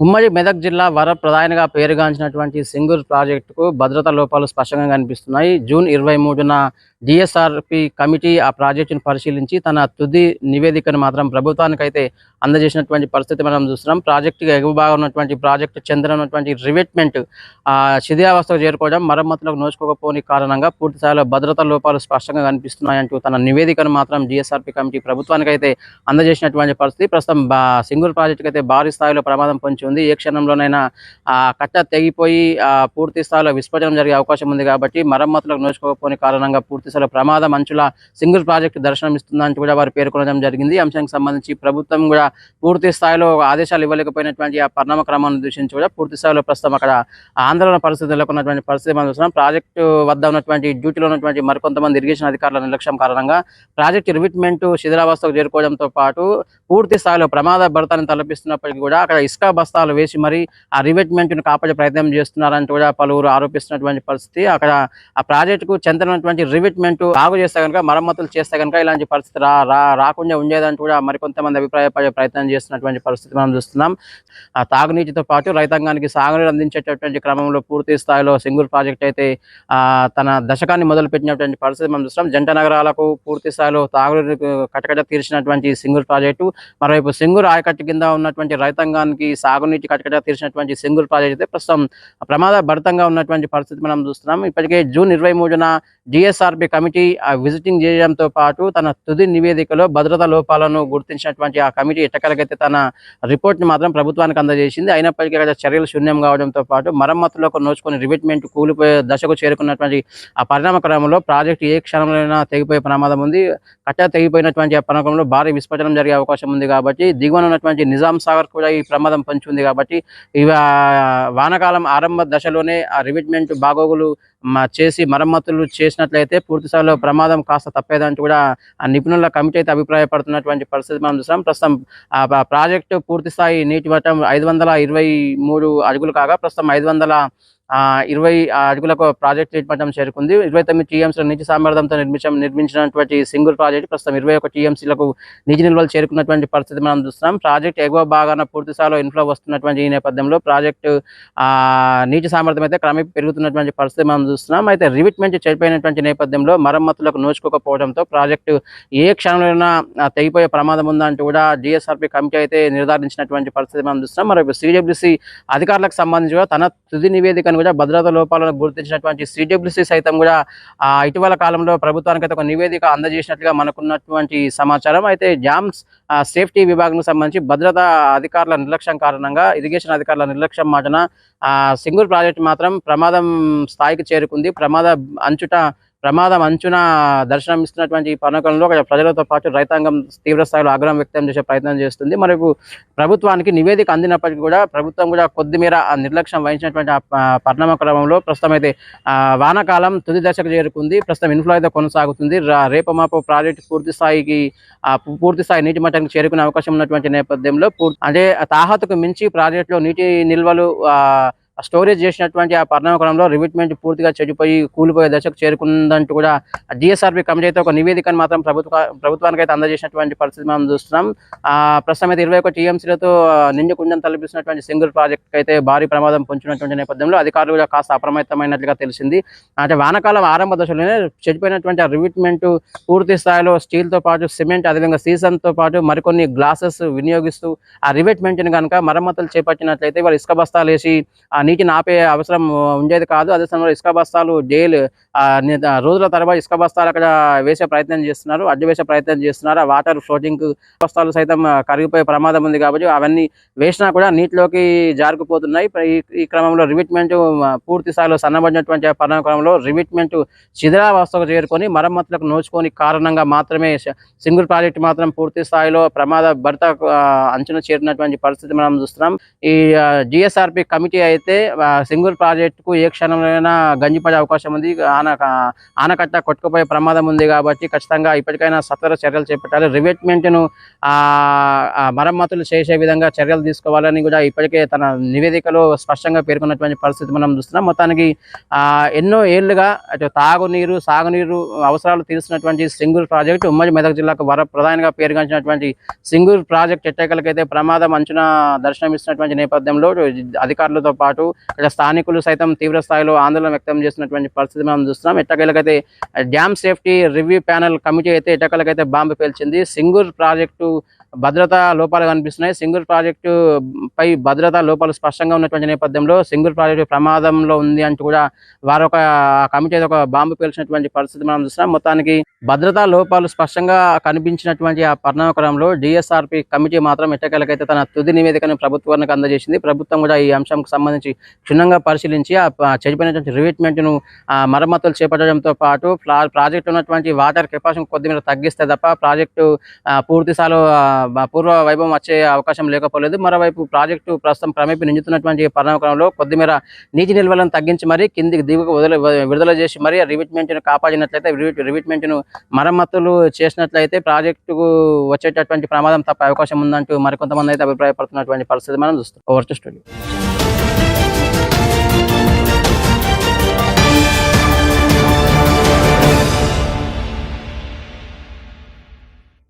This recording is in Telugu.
ఉమ్మడి మెదక్ జిల్లా వరప్రదాయనిగా పేరుగాంచినటువంటి సింగూర్ ప్రాజెక్టుకు భద్రతా లోపాలు స్పష్టంగా కనిపిస్తున్నాయి. జూన్ 23న డిఎస్ఆర్‌పి కమిటీ ఆ ప్రాజెక్టును పరిశీలించి తన తుది నివేదికను మాత్రం ప్రభుత్వానికైతే అందజేసినటువంటి పరిస్థితి మనం చూస్తున్నాం. ప్రాజెక్టుకి ఎగువ భాగం ఉన్నటువంటి ప్రాజెక్టు చెందిన ఉన్నటువంటి రివెట్మెంట్ శిథిలావస్థకు చేరుకోవడం, మరమ్మతులకు నోచుకోకపోని కారణంగా పూర్తి స్థాయిలో భద్రతా లోపాలు స్పష్టంగా కనిపిస్తున్నాయంటూ తన నివేదికను మాత్రం డిఎస్ఆర్‌పి కమిటీ ప్రభుత్వానికైతే అందజేసినటువంటి పరిస్థితి. ప్రస్తుతం సింగూర్ ప్రాజెక్టుకైతే భారీ స్థాయిలో ప్రమాదం పొంచి ఉంది. ఏ క్షణంలోనైనా కట్ట తెగిపోయి పూర్తి స్థాయిలో విస్ఫోటనం జరిగే అవకాశం ఉంది కాబట్టి మరమ్మతులకు నోచుకోకపోని కారణంగా పూర్తి స్థాయిలో ప్రమాదం అంచుల సింగూర్ ప్రాజెక్టు దర్శనం ఇస్తుందంటూ కూడా వారు పేర్కొనడం జరిగింది. ఈ అంశానికి సంబంధించి ప్రభుత్వం కూడా పూర్తి స్థాయిలో ఆదేశాలు ఇవ్వలేకపోయినటువంటి ఆ పరిణామ క్రమాన్ని దృష్టించి కూడా పూర్తి స్థాయిలో ప్రస్తుతం అక్కడ ఆందోళన పరిస్థితి నెలకొన్నటువంటి పరిస్థితి మనం చూస్తున్నాం. ప్రాజెక్టు వద్ద ఉన్నటువంటి డ్యూటీలో ఉన్నటువంటి మరికొంతమంది ఇరిగేషన్ అధికారుల నిర్లక్ష్యం కారణంగా ప్రాజెక్టు రివిట్మెంట్ శిథిలావస్థకు చేరుకోవడంతో పాటు పూర్తి స్థాయిలో ప్రమాద భరితాన్ని తలపిస్తున్నప్పటికీ కూడా అక్కడ ఇసుక బస్తాలు వేసి మరి ఆ రివెట్మెంట్ను కాపాడే ప్రయత్నం చేస్తున్నారంటూ కూడా పలువురు ఆరోపిస్తున్నటువంటి పరిస్థితి. అక్కడ ఆ ప్రాజెక్టుకు చెందినటువంటి రివెట్మెంట్ బాగు చేస్తే కనుక, మరమ్మతులు చేస్తే కనుక ఇలాంటి పరిస్థితి రాకుండా ఉండేదంటూ కూడా మరికొంతమంది అభిప్రాయపడే ప్రయత్నం చేస్తున్నటువంటి పరిస్థితి మనం చూస్తున్నాం. ఆ తాగునీటితో పాటు రైతాంగానికి సాగునీరు అందించేటటువంటి క్రమంలో పూర్తి స్థాయిలో సింగూర్ ప్రాజెక్ట్ అయితే తన దశకాన్ని మొదలుపెట్టినటువంటి పరిస్థితి మనం చూస్తున్నాం. జంట నగరాలకు పూర్తి స్థాయిలో తాగునీరు కటకట తీర్చినటువంటి సింగూర్ ప్రాజెక్టు, మరోవైపు సింగూర్ ఆయకట్టు కింద ఉన్నటువంటి రైతాంగానికి సాగునీటి కటకట తీర్చినటువంటి సింగూర్ ప్రాజెక్ట్ అయితే ప్రస్తుతం ప్రమాద భరితంగా ఉన్నటువంటి పరిస్థితి మనం చూస్తున్నాం. ఇప్పటికే జూన్ 23న డిఎస్ఆర్‌పి కమిటీ విజిటింగ్ చేయడంతో పాటు తన తుది నివేదికలో భద్రతా లోపాలను గుర్తించినటువంటి ఆ కమిటీ ఎట్టకేలకైతే తన రిపోర్ట్ని మాత్రం ప్రభుత్వానికి అందజేసింది. అయినప్పటికీ అక్కడ చర్యలు శూన్యం కావడంతో పాటు మరమ్మతులకు నోచుకొని రివెట్మెంట్ కూలిపోయే దశకు చేరుకున్నటువంటి ఆ పరిణామ క్రమంలో ప్రాజెక్టు ఏ క్షణంలోనైనా తెగిపోయే ప్రమాదం ఉంది. కట్ట తెగిపోయినటువంటి ఆ పరిణామంలో భారీ విస్ఫోటనం జరిగే అవకాశం ఉంది కాబట్టి దిగువన ఉన్నటువంటి నిజాం సాగర్ కూడా ఈ ప్రమాదం పొంచి ఉంది కాబట్టి ఇవి వానాకాలం ఆరంభ దశలోనే ఆ రివిట్మెంట్ బాగోగులు చేసి మరమ్మతులు చేసినట్లయితే పూర్తి స్థాయిలో ప్రమాదం కాస్త తప్పేదంటూ కూడా ఆ నిపుణుల కమిటీ అయితే అభిప్రాయపడుతున్నటువంటి పరిస్థితి మనం చూస్తాం. ప్రస్తుతం ఆ ప్రాజెక్టు పూర్తి స్థాయి నీటి మట్టం 523 అడుగులు కాగా ప్రస్తుతం 520 అడుగులకు ప్రాజెక్ట్ నీటి మట్టం చేరుకుంది. 29 టీఎంసీల నీటి సామర్థ్యంతో నిర్మించినటువంటి సింగూర్ ప్రాజెక్టు ప్రస్తుతం 21 టీఎంసీలకు నీటి నిల్వలు చేరుకున్నటువంటి పరిస్థితి మనం చూస్తున్నాం. ప్రాజెక్టు ఎగువ భాగాన పూర్తి స్థాయిలో ఇన్ఫ్లో వస్తున్నటువంటి ఈ నేపథ్యంలో ప్రాజెక్టు నీటి సామర్థ్యం అయితే క్రమేపీ పెరుగుతున్నటువంటి పరిస్థితి మనం చూస్తున్నాం. అయితే రివిట్మెంట్ చెడిపోయినటువంటి నేపథ్యంలో మరమ్మతులకు నోచుకోకపోవడంతో ప్రాజెక్టు ఏ క్షణంలోనైనా తెగిపోయే ప్రమాదం ఉందంటూ కూడా డిఎస్ఆర్‌పి కమిటీ అయితే నిర్ధారించినటువంటి పరిస్థితి మనం చూస్తున్నాం. మరొక సిడబ్ల్యూసి అధికారులకు సంబంధించి కూడా తన తుది నివేదికను కూడా భద్రతా లోపాలను గుర్తించినటువంటి సిడబ్ల్యూసి సైతం కూడా ఇటీవల కాలంలో ప్రభుత్వానికి అయితే ఒక నివేదిక అందజేసినట్లుగా మనకున్నటువంటి సమాచారం. అయితే డ్యామ్స్ సేఫ్టీ విభాగం సంబంధించి భద్రతా అధికారుల నిర్లక్ష్యం కారణంగా, ఇరిగేషన్ అధికారుల నిర్లక్ష్యం మాటన సింగూర్ ప్రాజెక్టు మాత్రం ప్రమాదం స్థాయికి చేరుకుంది. ప్రమాదం అంచున దర్శనం ఇస్తున్నటువంటి ఈ పనకంలో ప్రజలతో పాటు రైతాంగం తీవ్ర స్థాయిలో ఆగ్రహం వ్యక్తం చేసే ప్రయత్నం చేస్తుంది. మరియు ప్రభుత్వానికి నివేదిక అందినప్పటికీ కూడా ప్రభుత్వం కూడా కొద్దిమేర నిర్లక్ష్యం వహించినటువంటి పరిణామ క్రమంలో ప్రస్తుతం అయితే వానాకాలం తుది దశకు చేరుకుంది. ప్రస్తుతం ఇన్ఫ్లో అయితే కొనసాగుతుంది. రేపు మాపు ప్రాజెక్టు పూర్తి స్థాయి నీటి మట్టానికి చేరుకునే అవకాశం ఉన్నటువంటి నేపథ్యంలో అంటే తాహతుకు మించి ప్రాజెక్టులో నీటి నిల్వలు స్టోరేజ్ చేసినటువంటి ఆ పరిణామ క్రమంలో రివిట్మెంట్ పూర్తిగా చెడిపోయి కూలిపోయే దశకు చేరుకుందంటూ కూడా డిఎస్ఆర్‌పి కమిటీ అయితే ఒక నివేదికను మాత్రం ప్రభుత్వానికి అయితే అందజేసినటువంటి పరిస్థితి మనం చూస్తున్నాం. ప్రస్తుతం అయితే 21 టీఎంసీలతో నిండుకుండం తలపిస్తున్నటువంటి సింగూర్ ప్రాజెక్ట్ అయితే భారీ ప్రమాదం పొంచినటువంటి నేపథ్యంలో అధికారులు కూడా కాస్త అప్రమత్తమైనట్లుగా తెలిసింది. అంటే వానాకాలం ఆరంభ దశలోనే చెడిపోయినటువంటి ఆ రివిట్మెంట్ పూర్తి స్థాయిలో స్టీల్తో పాటు సిమెంట్, అదేవిధంగా సీసన్తో పాటు మరికొన్ని గ్లాసెస్ వినియోగిస్తూ ఆ రివిట్మెంట్ని కనుక మరమ్మతులు చేపట్టినట్లయితే వాళ్ళు ఇసుక బస్తాలు వేసి నీటిని ఆపే అవసరం ఉండేది కాదు. అదే సమయంలో ఇసుక బస్తాలు రోజుల తరబడి ఇసుక బస్తాలు అక్కడ వేసే ప్రయత్నం చేస్తున్నారు, అడ్డు వేసే ప్రయత్నం చేస్తున్నారు. ఆ వాటర్ ఫ్లోటింగ్ బస్తాలు సైతం కరిగిపోయే ప్రమాదం ఉంది కాబట్టి అవన్నీ వేసినా కూడా నీటిలోకి జారుకుపోతున్నాయి. ఈ క్రమంలో రివిట్మెంట్ పూర్తి స్థాయిలో సన్నబడినటువంటి పరిణామ క్రమంలో రివిట్మెంట్ శిథిలావస్థకు చేరుకొని మరమ్మతులకు నోచుకొని కారణంగా మాత్రమే సింగూర్ ప్రాజెక్టు మాత్రం పూర్తి స్థాయిలో ప్రమాద భరిత అంచున చేరినటువంటి పరిస్థితి మనం చూస్తున్నాం. ఈ డిఎస్ఆర్‌పి కమిటీ అయితే సింగూరు ప్రాజెక్టుకు ఏ క్షణంలోనైనా గంజిపడే అవకాశం ఉంది. ఆనకట్ట కొట్టుకుపోయే ప్రమాదం ఉంది కాబట్టి ఖచ్చితంగా ఇప్పటికైనా సత్వర చర్యలు చేపట్టాలి. రివెట్మెంట్ను మరమ్మతులు చేసే విధంగా చర్యలు తీసుకోవాలని కూడా ఇప్పటికే తన నివేదికలో స్పష్టంగా పేర్కొన్నటువంటి పరిస్థితి మనం చూస్తున్నాం. మొత్తానికి ఎన్నో ఏళ్లుగా అటు తాగునీరు సాగునీరు అవసరాలు తీరుస్తున్నటువంటి సింగూరు ప్రాజెక్టు ఉమ్మడి మెదక్ జిల్లాకు ప్రధానంగా పేరుగాంచినటువంటి సింగూరు ప్రాజెక్ట్ ఎట్టకేలకైతే ప్రమాదం అంచున దర్శనమిస్తున్నటువంటి నేపథ్యంలో అధికారులతో పాటు ఇక్కడ స్థానికులు సైతం తీవ్ర స్థాయిలో ఆందోళన వ్యక్తం చేస్తున్నటువంటి పరిస్థితి మనం చూస్తున్నాం. ఎట్టకేలకైతే dam safety review panel committee అయితే ఎట్టకేలకైతే బాంబు పేల్చింది. సింగూరు ప్రాజెక్టు భద్రతా లోపాలు కనిపిస్తున్నాయి. సింగూరు ప్రాజెక్టు పై భద్రతా లోపాలు స్పష్టంగా ఉన్నటువంటి నేపథ్యంలో సింగూరు ప్రాజెక్టు ప్రమాదంలో ఉంది అంటూ కూడా వారు ఒక కమిటీ ఒక బాంబు పేల్చినటువంటి పరిస్థితి మనం చూస్తున్నాం. మొత్తానికి భద్రతా లోపాలు స్పష్టంగా కనిపించినటువంటి ఆ పరిణామక్రమంలో డిఎస్ఆర్పి కమిటీ మాత్రం ఎట్టకేలకైతే తన తుది నివేదికను ప్రభుత్వానికి అందజేసింది. ప్రభుత్వం కూడా ఈ అంశంకు సంబంధించి క్షుణ్ణంగా పరిశీలించి ఆ చెడిపోయినటువంటి రివెట్మెంట్ను మరమ్మతులు చేపట్టడంతో పాటు ప్రాజెక్టు ఉన్నటువంటి వాటర్ కెపాసిటీ కొద్దిమేర తగ్గిస్తే తప్ప ప్రాజెక్టు పూర్తి స్థాయిలో పూర్వ వైభవం వచ్చే అవకాశం లేకపోలేదు. మరోవైపు ప్రాజెక్టు ప్రస్తుతం క్రమేపీ నిండుతున్నటువంటి పరిణామక్రమంలో కొద్దిమేర నీటి నిల్వలను తగ్గించి మరీ కిందికి దిగువకు విడుదల చేసి మరీ రివెట్మెంట్ను కాపాడినట్లయితే రివెట్మెంట్ను మరమ్మతులు చేసినట్లయితే ప్రాజెక్టుకు వచ్చేటటువంటి ప్రమాదం తప్ప అవకాశం ఉందంటూ మరికొంతమంది అయితే అభిప్రాయపడుతున్నటువంటి పరిస్థితి మనం చూస్తాం. Over to studio.